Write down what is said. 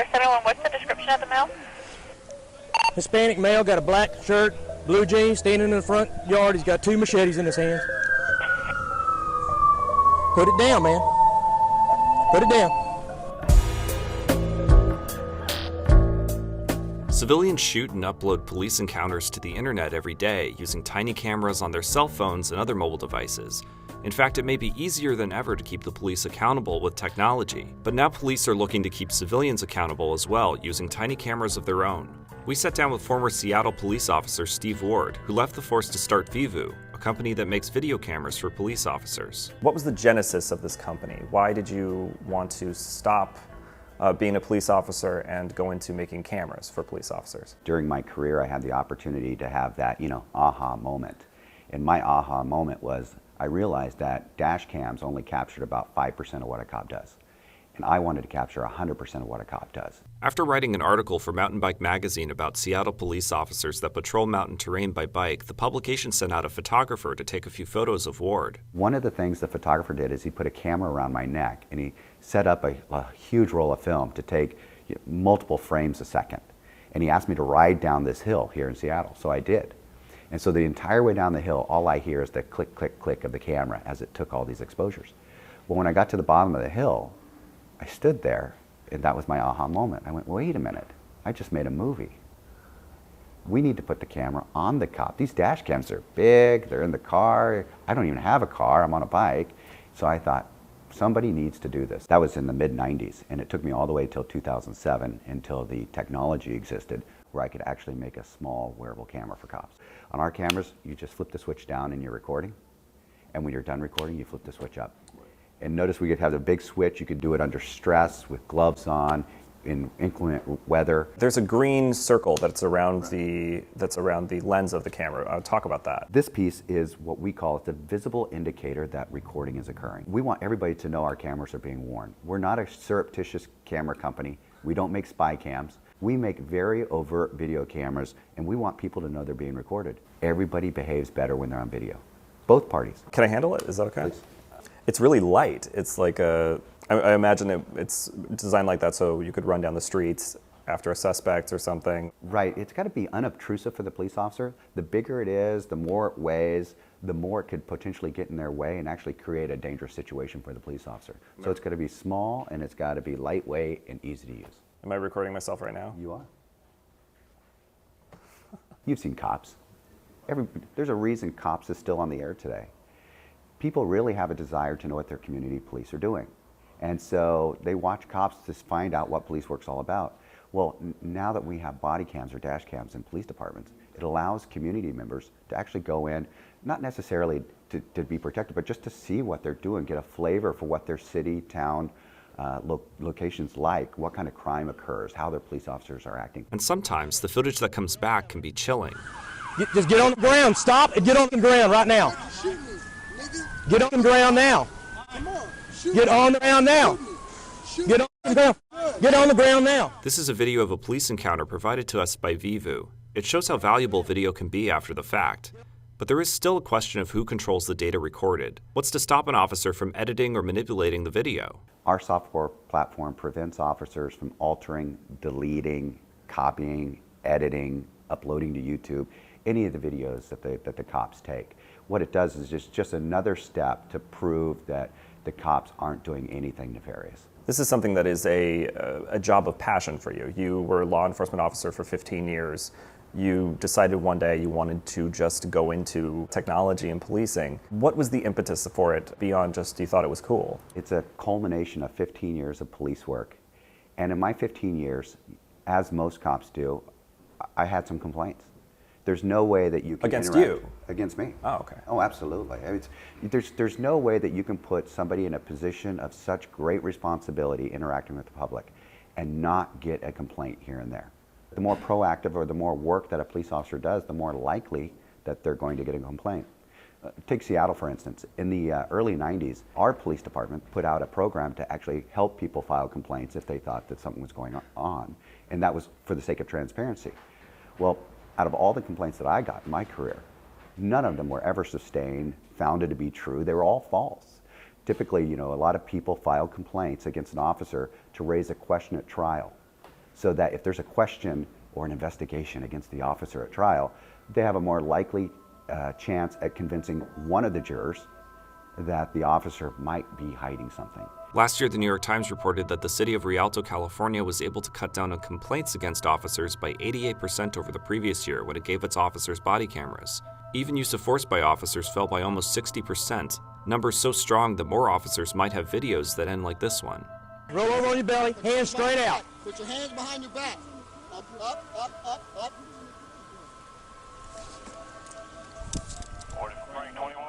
7-1, what's the description of the male? Hispanic male, got a black shirt, blue jeans, standing in the front yard. He's got 2 machetes in his hands. Put it down, man. Put it down. Civilians shoot and upload police encounters to the internet every day using tiny cameras on their cell phones and other mobile devices. In fact, it may be easier than ever to keep the police accountable with technology. But now police are looking to keep civilians accountable as well, using tiny cameras of their own. We sat down with former Seattle police officer Steve Ward, who left the force to start Vievu, a company that makes video cameras for police officers. What was the genesis of this company? Why did you want to stop being a police officer and go into making cameras for police officers? During my career, I had the opportunity to have that, aha moment. And my aha moment was I realized that dash cams only captured about 5% of what a cop does. And I wanted to capture 100% of what a cop does. After writing an article for Mountain Bike Magazine about Seattle police officers that patrol mountain terrain by bike, the publication sent out a photographer to take a few photos of Ward. One of the things the photographer did is he put a camera around my neck and he set up a huge roll of film to take multiple frames a second. And he asked me to ride down this hill here in Seattle, so I did. And so the entire way down the hill, all I hear is the click, click, click of the camera as it took all these exposures. Well, when I got to the bottom of the hill, I stood there, and that was my aha moment. I went, wait a minute, I just made a movie. We need to put the camera on the cop. These dash cams are big, they're in the car. I don't even have a car, I'm on a bike. So I thought, somebody needs to do this. That was in the mid-90s, and it took me all the way till 2007 until the technology existed where I could actually make a small wearable camera for cops. On our cameras, you just flip the switch down and you're recording, and when you're done recording, you flip the switch up. And notice we could have a big switch. You could do it under stress with gloves on in inclement weather. There's a green circle that's around the lens of the camera. Talk about that. This piece is what we call the visible indicator that recording is occurring. We want everybody to know our cameras are being worn. We're not a surreptitious camera company. We don't make spy cams. We make very overt video cameras, and we want people to know they're being recorded. Everybody behaves better when they're on video. Both parties. Can I handle it? Is that okay? Please. It's really light. It's like I imagine it's designed like that so you could run down the streets after a suspect or something. Right, it's got to be unobtrusive for the police officer. The bigger it is, the more it weighs, the more it could potentially get in their way and actually create a dangerous situation for the police officer. So it's got to be small and it's got to be lightweight and easy to use. Am I recording myself right now? You are. You've seen Cops. There's a reason Cops is still on the air today. People really have a desire to know what their community police are doing. And so they watch Cops to find out what police work's all about. Well, now that we have body cams or dash cams in police departments, it allows community members to actually go in, not necessarily to be protected, but just to see what they're doing, get a flavor for what their city, town, locations like, what kind of crime occurs, how their police officers are acting. And sometimes the footage that comes back can be chilling. Just get on the ground, stop and get on the ground right now. Get on the ground now. Get on the ground now. Get on the ground. Get on the ground now. This is a video of a police encounter provided to us by Vievu. It shows how valuable video can be after the fact. But there is still a question of who controls the data recorded. What's to stop an officer from editing or manipulating the video? Our software platform prevents officers from altering, deleting, copying, editing, uploading to YouTube, any of the videos that the cops take. What it does is just another step to prove that the cops aren't doing anything nefarious. This is something that is a job of passion for you. You were a law enforcement officer for 15 years. You decided one day you wanted to just go into technology and policing. What was the impetus for it beyond just you thought it was cool? It's a culmination of 15 years of police work. And in my 15 years, as most cops do, I had some complaints. There's no way that you can Against interact. you? Against me. Oh, okay. Oh, absolutely. I mean, there's no way that you can put somebody in a position of such great responsibility interacting with the public and not get a complaint here and there. The more proactive or the more work that a police officer does, the more likely that they're going to get a complaint. Take Seattle, for instance. In the early 90s, our police department put out a program to actually help people file complaints if they thought that something was going on, and that was for the sake of transparency. Well, out of all the complaints that I got in my career, none of them were ever sustained, founded to be true. They were all false. Typically, a lot of people file complaints against an officer to raise a question at trial. so that if there's a question or an investigation against the officer at trial, they have a more likely chance at convincing one of the jurors that the officer might be hiding something. Last year, the New York Times reported that the city of Rialto, California was able to cut down on complaints against officers by 88% over the previous year when it gave its officers body cameras. Even use of force by officers fell by almost 60%, numbers so strong that more officers might have videos that end like this one. Roll over on your belly, hands straight out. Put your hands behind your back. Up, up, up, up, up. 40 for Frank 21.